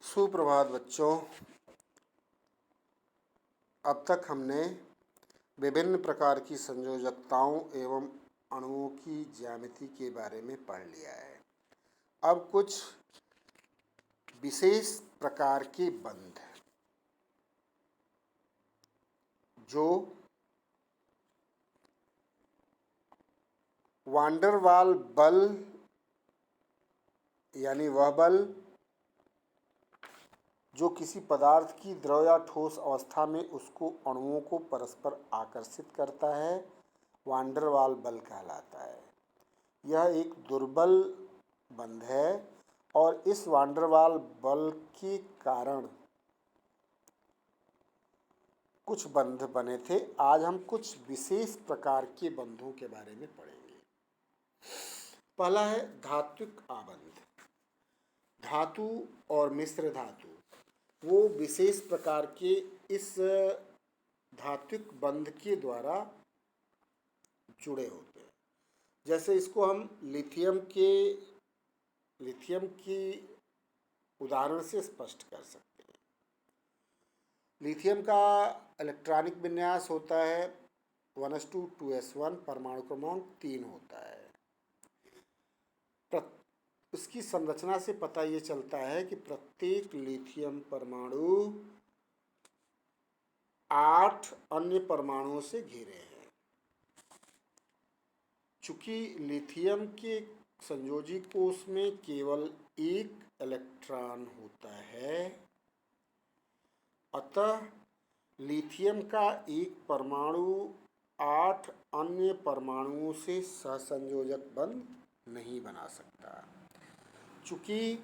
सुप्रभात बच्चों। अब तक हमने विभिन्न प्रकार की संयोजकताओं एवं अणुओं की ज्यामिति के बारे में पढ़ लिया है। अब कुछ विशेष प्रकार के बंध जो वान डेर वाल बल यानी वह बल जो किसी पदार्थ की द्रव या ठोस अवस्था में उसको अणुओं को परस्पर आकर्षित करता है, वान डेर वाल बल कहलाता है। यह एक दुर्बल बंध है और इस वान डेर वाल बल के कारण कुछ बंध बने थे। आज हम कुछ विशेष प्रकार के बंधों के बारे में पढ़ेंगे। पहला है धात्विक आबंध। धातु और मिश्र धातु वो विशेष प्रकार के इस धात्विक बंध के द्वारा जुड़े होते हैं। जैसे इसको हम लिथियम की उदाहरण से स्पष्ट कर सकते हैं। लिथियम का इलेक्ट्रॉनिक विन्यास होता है 1s2 परमाणु क्रमांक 3 होता है। इसकी संरचना से पता ये चलता है कि प्रत्येक लिथियम परमाणु 8 अन्य परमाणुओं से घिरे हैं। चूंकि लिथियम के संयोजी कोष में केवल एक इलेक्ट्रॉन होता है, अतः लिथियम का एक परमाणु 8 अन्य परमाणुओं से सहसंयोजक बंध नहीं बना सकता। चूंकि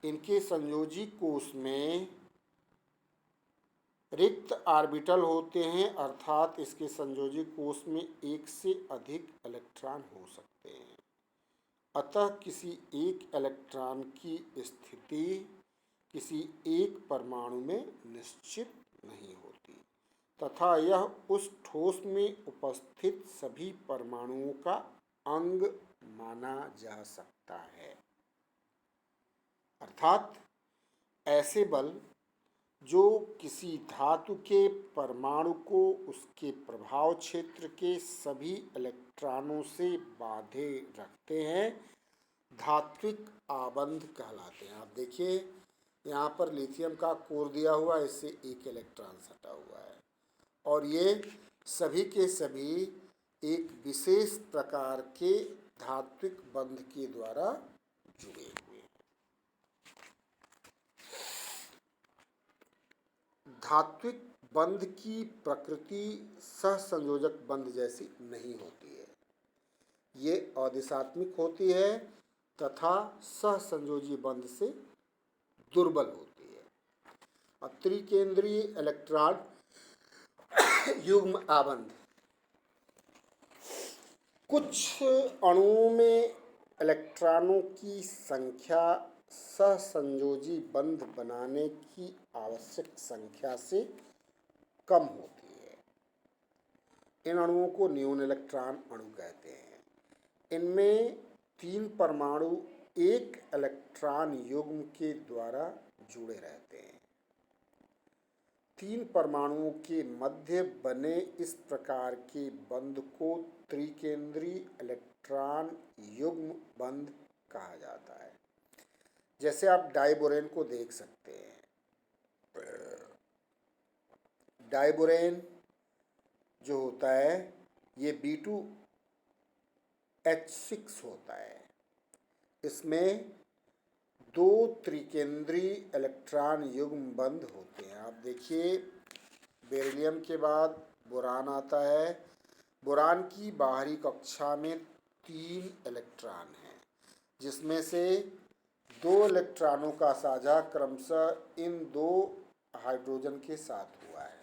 इनके संयोजी कोष में रिक्त ऑर्बिटल होते हैं, अर्थात इसके संयोजी कोष में एक से अधिक इलेक्ट्रॉन हो सकते हैं। अतः किसी एक इलेक्ट्रॉन की स्थिति किसी एक परमाणु में निश्चित नहीं होती तथा यह उस ठोस में उपस्थित सभी परमाणुओं का अंग माना जा सकता है। अर्थात ऐसे बल जो किसी धातु के परमाणु को उसके प्रभाव क्षेत्र के सभी इलेक्ट्रॉनों से बांधे रखते हैं, धात्विक आबंध कहलाते हैं। आप देखिए यहाँ पर लिथियम का कोर दिया हुआ है, इससे एक इलेक्ट्रॉन सटा हुआ है और ये सभी के सभी एक विशेष प्रकार के धात्विक बंध के द्वारा जुड़े हुए हैं। धात्विक बंध की प्रकृति सहसंयोजक बंध जैसी नहीं होती है। ये अदिशात्मिक होती है तथा सहसंयोजी बंध से दुर्बल होती है। अब त्रिकेंद्रीय इलेक्ट्रॉन युग्म आबंध। कुछ अणुओं में इलेक्ट्रॉनों की संख्या सहसंयोजी बंध बनाने की आवश्यक संख्या से कम होती है। इन अणुओं को न्यून इलेक्ट्रॉन अणु कहते हैं। इनमें 3 परमाणु एक इलेक्ट्रॉन युग्म के द्वारा जुड़े रहते हैं। 3 परमाणुओं के मध्य बने इस प्रकार के बंध को त्रिकेंद्रीय इलेक्ट्रॉन युग्म बंध कहा जाता है। जैसे आप डाइबोरेन को देख सकते हैं। डाइबोरेन जो होता है ये B2H6 होता है। इसमें 2 त्रिकेंद्रीय इलेक्ट्रॉन युग्म बंध होते हैं। आप देखिए बेरिलियम के बाद बोरान आता है। बोरान की बाहरी कक्षा में 3 इलेक्ट्रॉन हैं, जिसमें से 2 इलेक्ट्रॉनों का साझा क्रमशः इन 2 हाइड्रोजन के साथ हुआ है।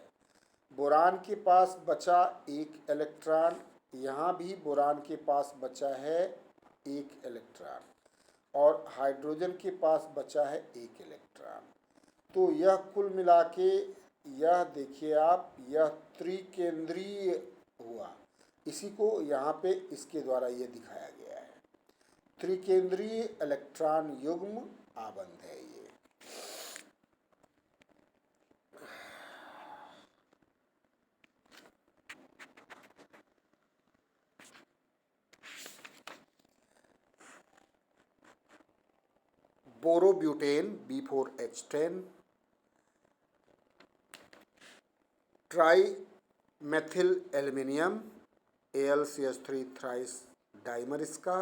बोरान के पास बचा 1 इलेक्ट्रॉन, यहाँ भी बोरान के पास बचा है 1 इलेक्ट्रॉन और हाइड्रोजन के पास बचा है 1 इलेक्ट्रॉन। तो यह कुल मिला के यह देखिए आप, यह त्रिकेंद्रीय हुआ। इसी को यहाँ पे इसके द्वारा ये दिखाया गया है। त्रिकेंद्रीय इलेक्ट्रॉन युग्म आबंध है ये। बोरोब्यूटेन B4H10, try methyl aluminium AlCH3 thrice dimer इसका,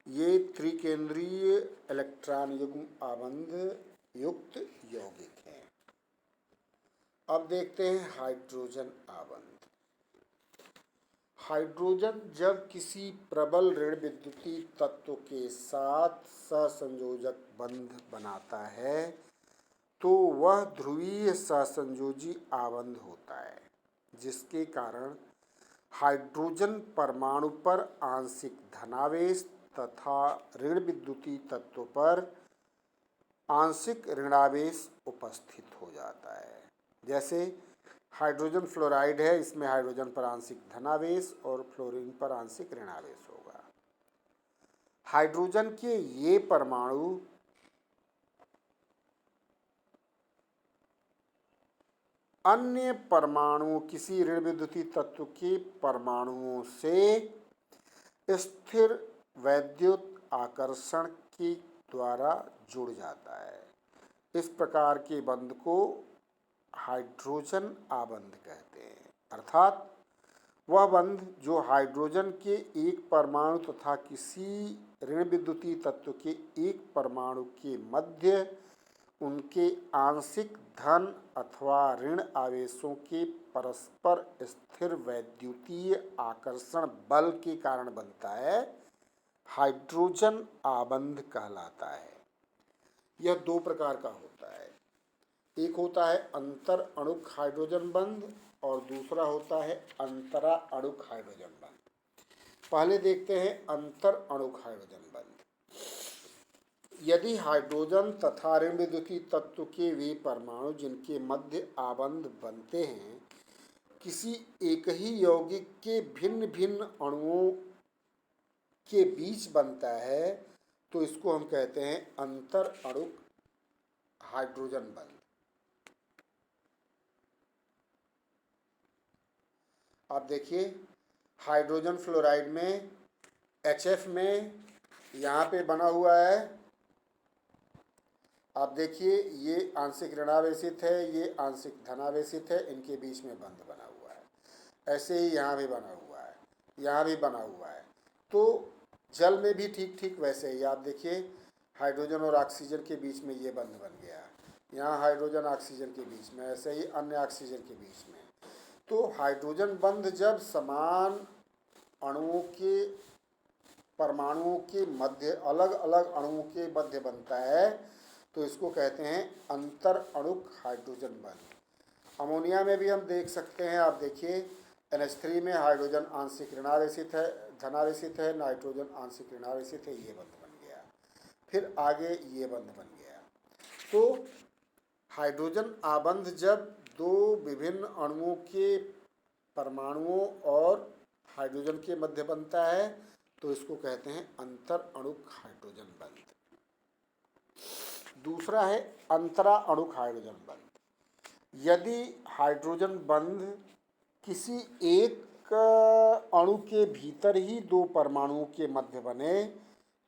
ये त्रिकेंद्रीय इलेक्ट्रॉन युग्म आबंध युक्त यौगिक हैं। अब देखते हैं हाइड्रोजन आबंध। हाइड्रोजन जब किसी प्रबल ऋण विद्युतीय तत्व के साथ सहसंयोजक बंध बनाता है तो वह ध्रुवीय सहसंयोजी आबंध होता है, जिसके कारण हाइड्रोजन परमाणु पर आंशिक धनावेश तथा ऋण विद्युतीय तत्व पर आंशिक ऋणावेश उपस्थित हो जाता है। जैसे हाइड्रोजन फ्लोराइड है, इसमें हाइड्रोजन पर आंशिक धनावेश और फ्लोरीन पर आंशिक ऋणावेश होगा। हाइड्रोजन के ये परमाणु अन्य परमाणुओं किसी ऋण विद्युतीय तत्व के परमाणुओं से स्थिर वैद्युत आकर्षण के द्वारा जुड़ जाता है। इस प्रकार के बंध को हाइड्रोजन आबंध कहते हैं, अर्थात वह बंध जो हाइड्रोजन के एक परमाणु तथा किसी ऋण विद्युतीय तत्व के एक परमाणु के मध्य उनके आंशिक धन अथवा ऋण आवेशों के परस्पर स्थिर वैद्युतीय आकर्षण बल के कारण बनता है, हाइड्रोजन आबंध कहलाता है। यह दो प्रकार का होता है, एक होता है अंतर अणुक हाइड्रोजन बंध और दूसरा होता है अंतरा अणुक हाइड्रोजन बंध। पहले देखते हैं अंतर अणुक हाइड्रोजन बंध। यदि हाइड्रोजन तथा ऋण विद्युतीय तत्व के वे परमाणु जिनके मध्य आबंध बनते हैं किसी एक ही यौगिक के भिन्न भिन्न अणुओं के बीच बनता है तो इसको हम कहते हैं अंतर अणुक हाइड्रोजन बंध। आप देखिए हाइड्रोजन फ्लोराइड में HF में यहाँ पे बना हुआ है, आप देखिए ये आंशिक ऋणावेशित है, ये आंशिक धनावेशित है, इनके बीच में बंध बना हुआ है। ऐसे ही यहाँ भी बना हुआ है, यहाँ भी बना हुआ है। तो जल में भी ठीक ठीक वैसे ही आप देखिए हाइड्रोजन और ऑक्सीजन के बीच में ये बंध बन गया, यहाँ हाइड्रोजन ऑक्सीजन के बीच में, ऐसे ही अन्य ऑक्सीजन के बीच में। तो हाइड्रोजन बंध जब समान अणुओं के परमाणुओं के मध्य अलग अलग अणुओं के मध्य बनता है तो इसको कहते हैं अंतर अणुक हाइड्रोजन बंध। अमोनिया में भी हम देख सकते हैं, आप देखिए NH3 में हाइड्रोजन आंशिक ऋणावेशित है, धनावेशित है, नाइट्रोजन आंशिक ऋणावेशित है, ये बंध बन गया। फिर आगे ये बंध बन गया। तो हाइड्रोजन आबंध जब दो विभिन्न अणुओं के परमाणुओं और हाइड्रोजन के मध्य बनता है तो इसको कहते हैं अंतर अणुक हाइड्रोजन बंध। दूसरा है अंतरा अणुक हाइड्रोजन बंध। यदि हाइड्रोजन बंध किसी एक अणु के भीतर ही दो परमाणुओं के मध्य बने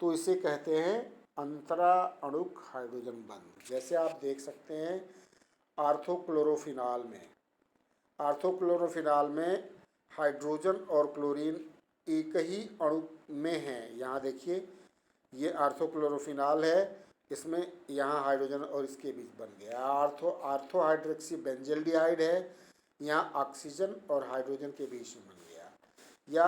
तो इसे कहते हैं अंतरा अणुक हाइड्रोजन बंध। जैसे आप देख सकते हैं आर्थोक्लोरोफिनॉल में हाइड्रोजन और क्लोरीन एक ही अणु में हैं। यहाँ देखिए ये आर्थोक्लोरोफिनॉल है, इसमें यहाँ हाइड्रोजन और इसके बीच बन गया। आर्थो हाइड्रोक्सी बेंजल्डिहाइड है, यहाँ ऑक्सीजन और हाइड्रोजन के बीच में बन गया। या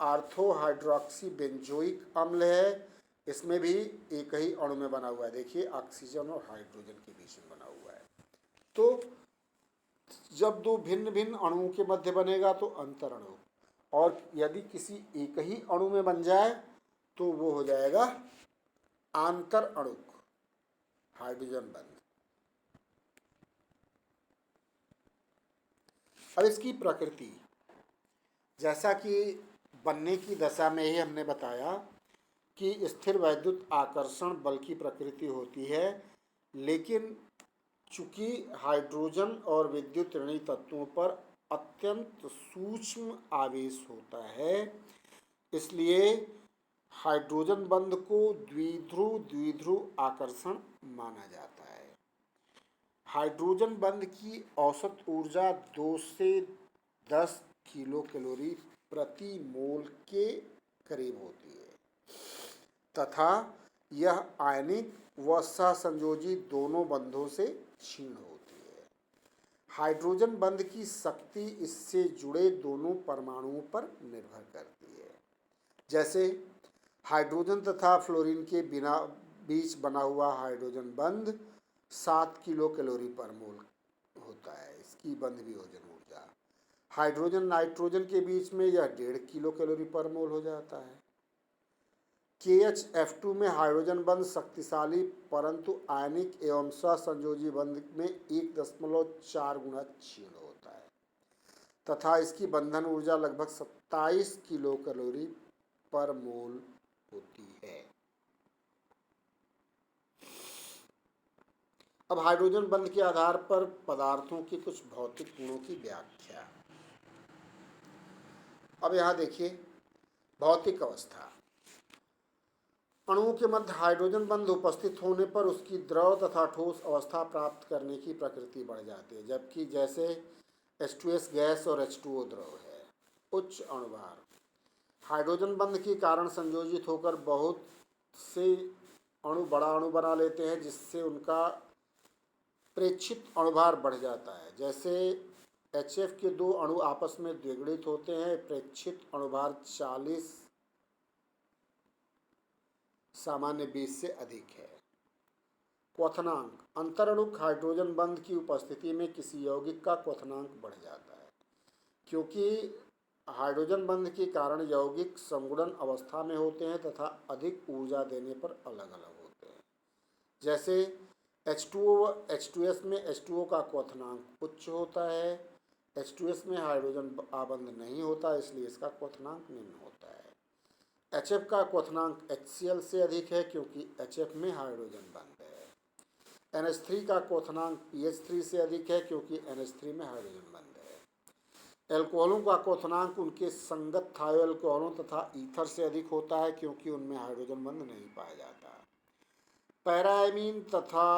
आर्थो हाइड्रोक्सी बेंजोइक अम्ल है, इसमें भी एक ही अणु में बना हुआ है, देखिए ऑक्सीजन और हाइड्रोजन के बीच में बना हुआ है। तो जब दो भिन्न भिन्न अणुओं के मध्य बनेगा तो अंतर अणु, और यदि किसी एक ही अणु में बन जाए तो वो हो जाएगा आंतर अणुक हाइड्रोजन बंध। अब इसकी प्रकृति, जैसा कि बनने की दशा में ही हमने बताया कि स्थिर वैद्युत आकर्षण बल की प्रकृति होती है, लेकिन चूंकि हाइड्रोजन और विद्युत ऋणी तत्वों पर अत्यंत सूक्ष्म आवेश होता है, इसलिए हाइड्रोजन बंध को द्विध्रुव आकर्षण माना जाता है। हाइड्रोजन बंध की औसत ऊर्जा 2 से 10 किलो कैलोरी प्रति मोल के करीब होती है तथा यह आयनिक व सहसंयोजी दोनों बंधों से क्षीण होती है। हाइड्रोजन बंध की शक्ति इससे जुड़े दोनों परमाणुओं पर निर्भर करती है। जैसे हाइड्रोजन तथा फ्लोरीन के बीच बना हुआ हाइड्रोजन बंध 7 किलो कैलोरी पर मोल होता है, इसकी बंध वियोजन ऊर्जा। हाइड्रोजन नाइट्रोजन के बीच में यह 1.5 किलो कैलोरी पर मोल हो जाता है। KHF2 में हाइड्रोजन बंध शक्तिशाली परंतु आयनिक एवं सहसंयोजी बंध में 1.4 गुना क्षीण होता है तथा इसकी बंधन ऊर्जा लगभग 27 किलो कैलोरी पर मोल होती है। अब हाइड्रोजन बंध के आधार पर पदार्थों के कुछ भौतिक गुणों की व्याख्या। अब यहाँ देखिए, भौतिक अवस्था। अणुओं के मध्य हाइड्रोजन बंध उपस्थित होने पर उसकी द्रव तथा ठोस अवस्था प्राप्त करने की प्रकृति बढ़ जाती है, जबकि जैसे H2S गैस और H2O द्रव है। उच्च अणुभार। हाइड्रोजन बंध के कारण संयोजित होकर बहुत से अणु बड़ा अणु बना लेते हैं, जिससे उनका प्रेक्षित अणुभार बढ़ जाता है। जैसे HF के 2 अणु आपस में द्विगुणित होते हैं, प्रेक्षित अणुभार 40 सामान्य 20 से अधिक है। क्वथनांक। अंतरणुक हाइड्रोजन बंध की उपस्थिति में किसी यौगिक का क्वथनांक बढ़ जाता है, क्योंकि हाइड्रोजन बंध के कारण यौगिक समगुणन अवस्था में होते हैं तथा अधिक ऊर्जा देने पर अलग अलग होते हैं। जैसे H2O H2S में H2O का क्वथनांक उच्च होता है, H2S में हाइड्रोजन आबंध नहीं होता, इसलिए इसका क्वथनांक निम्न होता है। HF का क्वथनांक HCl से अधिक है, क्योंकि HF में हाइड्रोजन बंध है। NH3 का क्वथनांक PH3 से अधिक है, क्योंकि NH3 में हाइड्रोजन बंध है। एल्कोहलों का क्वथनांक उनके संगत थायो एल्कोहलों तथा ईथर से अधिक होता है, क्योंकि उनमें हाइड्रोजन बंध नहीं पाया जाता। पैराएमीन तथा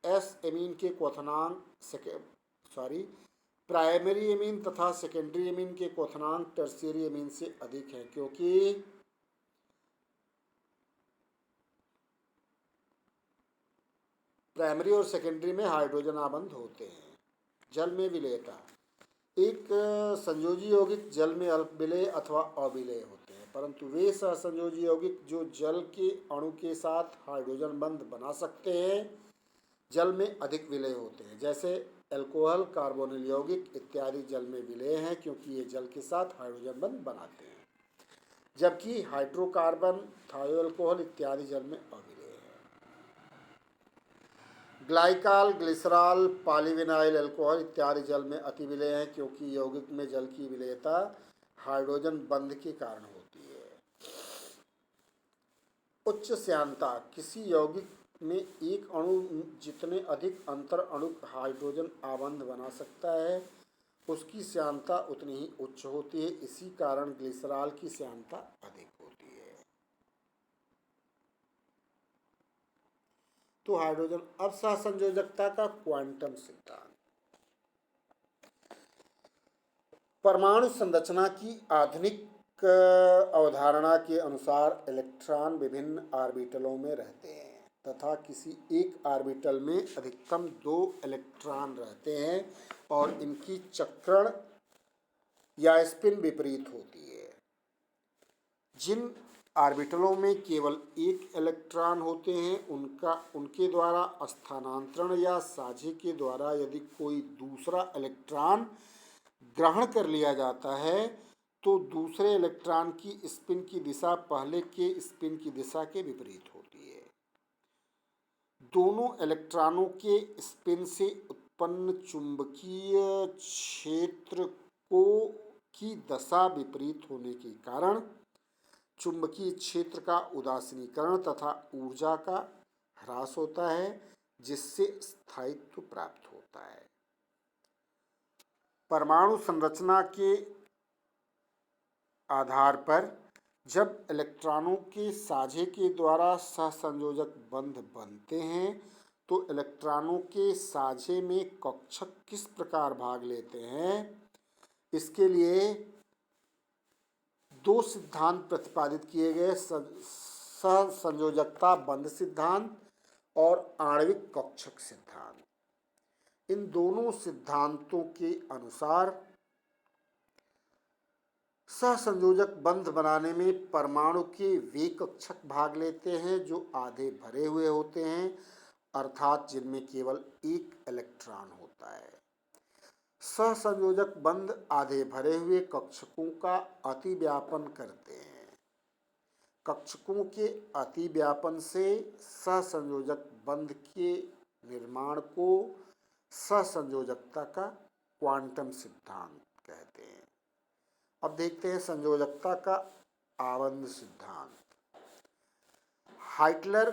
एस एमीन के क्वथनांक प्राइमरी एमीन तथा सेकेंडरी एमीन के क्वथनांक टर्शियरी एमीन से अधिक है, क्योंकि प्राइमरी और सेकेंडरी में हाइड्रोजन आबंध होते हैं। जल में विलेयता। एक संयोजी यौगिक जल में अल्प विलेय अथवा अविलेय होते हैं, परंतु वे सहसंयोजी यौगिक जो जल के अणु के साथ हाइड्रोजन बंध बना सकते हैं, जल में अधिक विलेय होते हैं। जैसे एल्कोहल, कार्बोनिल यौगिक इत्यादि जल में विलेय हैं, क्योंकि ये जल के साथ हाइड्रोजन बंध बनाते हैं, जबकि हाइड्रोकार्बन, थायो एल्कोहल इत्यादि जल में अविलेय है। ग्लाइकाल, ग्लिसरॉल, पॉलीविनाइल एल्कोहल इत्यादि जल में अति विलेय हैं, क्योंकि यौगिक में जल की विलेयता हाइड्रोजन बंध के कारण होती है। उच्च श्यानता। किसी यौगिक में एक अणु जितने अधिक अंतर अणुक हाइड्रोजन आबंध बना सकता है, उसकी श्यानता उतनी ही उच्च होती है। इसी कारण ग्लिसरॉल की श्यानता अधिक होती है। तो हाइड्रोजन अब सहसंयोजकता का क्वांटम सिद्धांत। परमाणु संरचना की आधुनिक अवधारणा के अनुसार इलेक्ट्रॉन विभिन्न ऑर्बिटलों में रहते हैं तथा किसी एक ऑर्बिटल में अधिकतम 2 इलेक्ट्रॉन रहते हैं और इनकी चक्रण या स्पिन विपरीत होती है। जिन ऑर्बिटलों में केवल एक इलेक्ट्रॉन होते हैं, उनके द्वारा स्थानांतरण या साझे के द्वारा यदि कोई दूसरा इलेक्ट्रॉन ग्रहण कर लिया जाता है, तो दूसरे इलेक्ट्रॉन की स्पिन की दिशा पहले के स्पिन की दिशा के विपरीत होती है। दोनों इलेक्ट्रॉनों के स्पिन से उत्पन्न चुंबकीय क्षेत्र की दशा विपरीत होने के कारण चुंबकीय क्षेत्र का उदासीनीकरण तथा ऊर्जा का ह्रास होता है, जिससे स्थायित्व प्राप्त होता है। परमाणु संरचना के आधार पर जब इलेक्ट्रॉनों के साझे के द्वारा सहसंयोजक बंध बनते हैं तो इलेक्ट्रॉनों के साझे में कक्षक किस प्रकार भाग लेते हैं, इसके लिए दो सिद्धांत प्रतिपादित किए गए, सहसंयोजकता बंध सिद्धांत और आणविक कक्षक सिद्धांत। इन दोनों सिद्धांतों के अनुसार सहसंयोजक बंध बनाने में परमाणु के वे कक्षक भाग लेते हैं जो आधे भरे हुए होते हैं, अर्थात जिनमें केवल एक इलेक्ट्रॉन होता है। सहसंयोजक बंध आधे भरे हुए कक्षकों का अतिव्यापन करते हैं। कक्षकों के अतिव्यापन से सहसंयोजक बंध के निर्माण को सहसंयोजकता का क्वांटम सिद्धांत कहते हैं। अब देखते हैं संयोजकता का आबंध सिद्धांत। हाइटलर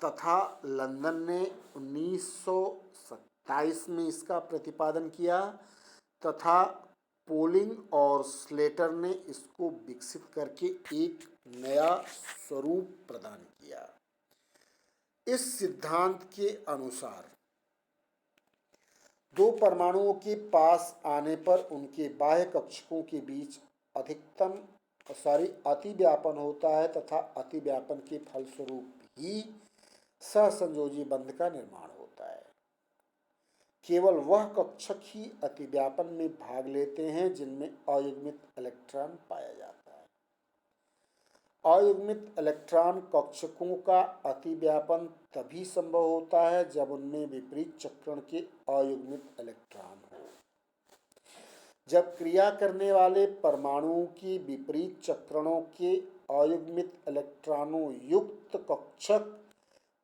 तथा लंदन ने 1927 में इसका प्रतिपादन किया तथा पोलिंग और स्लेटर ने इसको विकसित करके एक नया स्वरूप प्रदान किया। इस सिद्धांत के अनुसार दो परमाणुओं के पास आने पर उनके बाह्य कक्षकों के बीच अतिव्यापन होता है तथा अतिव्यापन के फलस्वरूप ही सहसंयोजी बंध का निर्माण होता है। केवल वह कक्षक ही अतिव्यापन में भाग लेते हैं जिनमें अयुग्मित इलेक्ट्रॉन पाया जाता है। अयुग्मित इलेक्ट्रॉन कक्षकों का अतिव्यापन तभी संभव होता है जब उनमें विपरीत चक्रण के अयुग्मित इलेक्ट्रॉन हो। जब क्रिया करने वाले परमाणुओं की विपरीत चक्रणों के अयुग्मित इलेक्ट्रॉनों युक्त कक्षक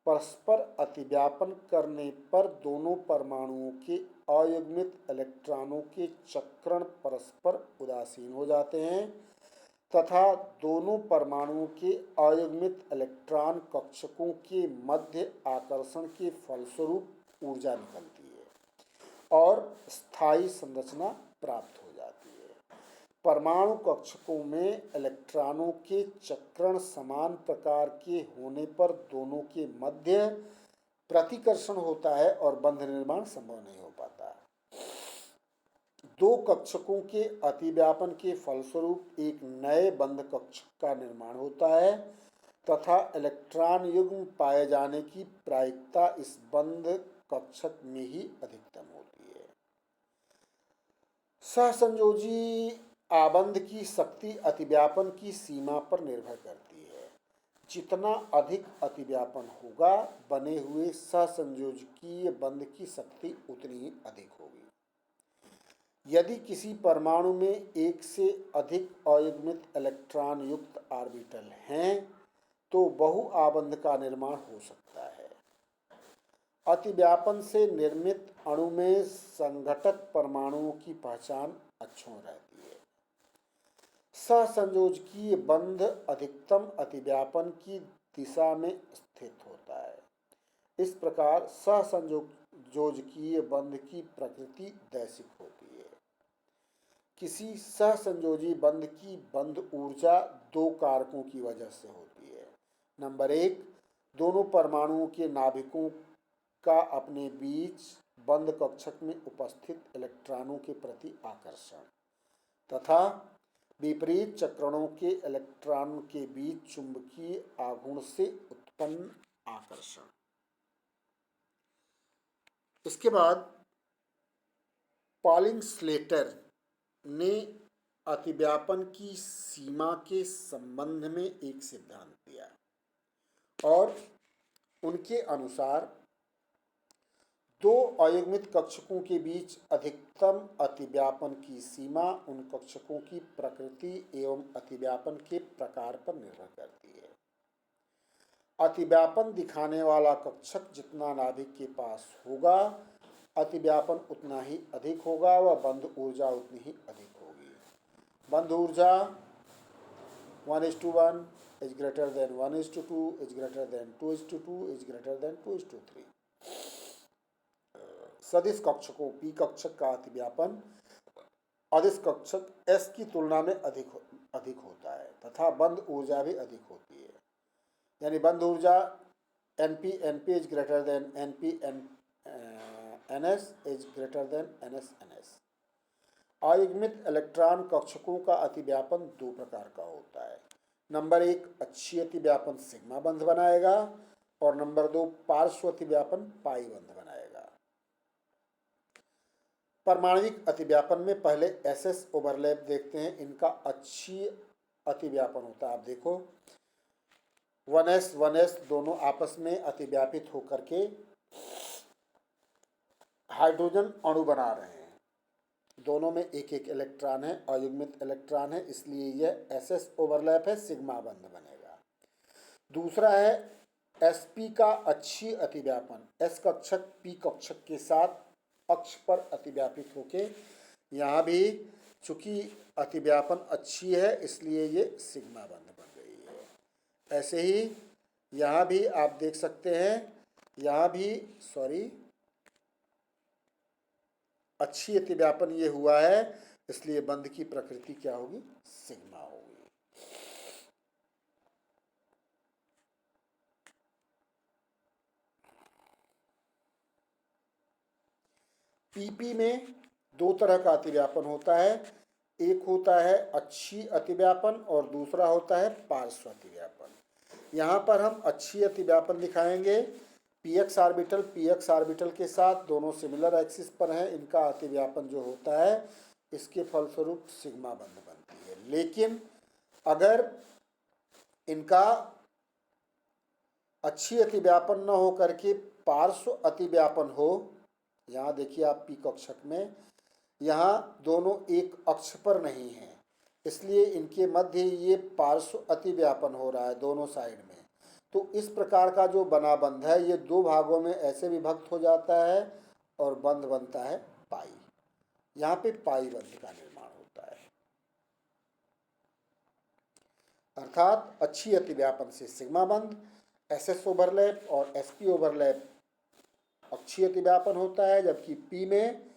परस्पर अतिव्यापन करने पर दोनों परमाणुओं के अयुग्मित इलेक्ट्रॉनों के चक्रण परस्पर उदासीन हो जाते हैं तथा दोनों परमाणुओं के अयुग्मित इलेक्ट्रॉन कक्षकों के मध्य आकर्षण के फलस्वरूप ऊर्जा निकलती है और स्थायी संरचना प्राप्त हो जाती है। परमाणु कक्षकों में इलेक्ट्रॉनों के चक्रण समान प्रकार के होने पर दोनों के मध्य प्रतिकर्षण होता है और बंध निर्माण संभव नहीं हो पाता। दो कक्षकों के अतिव्यापन के फलस्वरूप एक नए बंध कक्षक का निर्माण होता है तथा इलेक्ट्रॉन युग्म पाए जाने की प्रायिकता इस बंध कक्षक में ही अधिकतम होती है। सहसंयोजी आबंध की शक्ति अतिव्यापन की सीमा पर निर्भर करती है। जितना अधिक अतिव्यापन होगा बने हुए सहसंयोजकीय बंध की शक्ति उतनी ही अधिक होगी। यदि किसी परमाणु में एक से अधिक अयुग्मित इलेक्ट्रॉन युक्त ऑर्बिटल हैं तो बहु आबंध का निर्माण हो सकता है। अतिव्यापन से निर्मित अणु में संघटक परमाणुओं की पहचान अक्षुण्ण रहती है। सहसंयोजकीय बंध अधिकतम अतिव्यापन की दिशा में स्थित होता है। इस प्रकार सहसंयोजकीय बंध की प्रकृति दैशिक होती है। किसी सहसंयोजी बंध की बंध ऊर्जा दो कारकों की वजह से होती है। नंबर 1, दोनों परमाणुओं के नाभिकों का अपने बीच बंध कक्षक में उपस्थित इलेक्ट्रॉनों के प्रति आकर्षण तथा विपरीत चक्रणों के इलेक्ट्रॉन के बीच चुंबकीय आघूर्ण से उत्पन्न आकर्षण। इसके बाद पॉलिंग स्लेटर ने अतिव्यापन की सीमा के संबंध में एक सिद्धांत दिया और उनके अनुसार दो अयुग्मित कक्षकों के बीच अधिकतम अतिव्यापन की सीमा उन कक्षकों की प्रकृति एवं अतिव्यापन के प्रकार पर निर्भर करती है। अतिव्यापन दिखाने वाला कक्षक जितना नाभिक के पास होगा अतिव्यापन उतना ही अधिक होगा व बंध ऊर्जा उतनी ही अधिक होगी। बंध ऊर्जा 1:1 is greater than 1:2 is greater than 2:2 is greater than 2:3। सदिश कक्षकों P कक्षक का अतिव्यापन अदिश कक्षक S की तुलना में अधिक अधिक होता है तथा बंद ऊर्जा भी अधिक होती है। यानी बंद ऊर्जा NP is greater than NP NS is greater than NS NS। अयुग्मित इलेक्ट्रॉन कक्षकों का अतिव्यापन दो प्रकार का होता है। नंबर 1 अक्षीय अतिव्यापन सिग्मा बंध बनाएगा और नंबर 2 पार्श्व अतिव्यापन पाई बंध बनाएगा। परमाणविक अतिव्यापन में पहले SS ओवरलैप देखते हैं। इनका अक्षीय अतिव्यापन होता है। आप देखो 1s दोनों आपस में अतिव्यापित होकर के हाइड्रोजन अणु बना रहे हैं। दोनों में एक एक इलेक्ट्रॉन है, अयुग्मित इलेक्ट्रॉन है, इसलिए यह SS ओवरलैप है, सिग्मा बंध बनेगा। दूसरा है sp का अक्षीय अतिव्यापन। s कक्षक p कक्षक के साथ अक्ष पर अतिव्यापित होके, यहाँ भी चूंकि अतिव्यापन अक्षीय है इसलिए ये सिग्मा बंध बन गई है। ऐसे ही यहाँ भी आप देख सकते हैं, यहाँ भी अक्षीय अतिव्यापन ये हुआ है, इसलिए बंध की प्रकृति क्या होगी, सिग्मा होगी। PP में दो तरह का अतिव्यापन होता है। एक होता है अक्षीय अतिव्यापन और दूसरा होता है पार्श्व अतिव्यापन। यहाँ पर हम अक्षीय अतिव्यापन दिखाएंगे। px ऑर्बिटल के साथ दोनों सिमिलर एक्सिस पर हैं। इनका अतिव्यापन जो होता है इसके फलस्वरूप सिग्मा बंध बनती है। लेकिन अगर इनका अक्षीय अतिव्यापन न हो करके पार्श्व अतिव्यापन हो, यहाँ देखिए आप p कक्षक में, यहाँ दोनों एक अक्ष पर नहीं है, इसलिए इनके मध्य ये पार्श्व अतिव्यापन हो रहा है दोनों साइड में। तो इस प्रकार का जो बना बंध है ये दो भागों में ऐसे विभक्त हो जाता है और बंध बनता है पाई। यहाँ पे पाई बंध का निर्माण होता है। अर्थात अक्षीय अतिव्यापन से सिग्मा बंध, SS ओवरलैप और SP ओवरलैप अक्षीय अतिव्यापन होता है, जबकि P में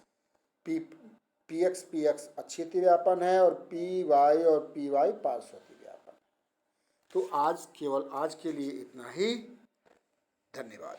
PX अक्षीय अतिव्यापन है और PY और PY पार्श्व अतिव्यापन। तो केवल आज के लिए इतना ही। धन्यवाद।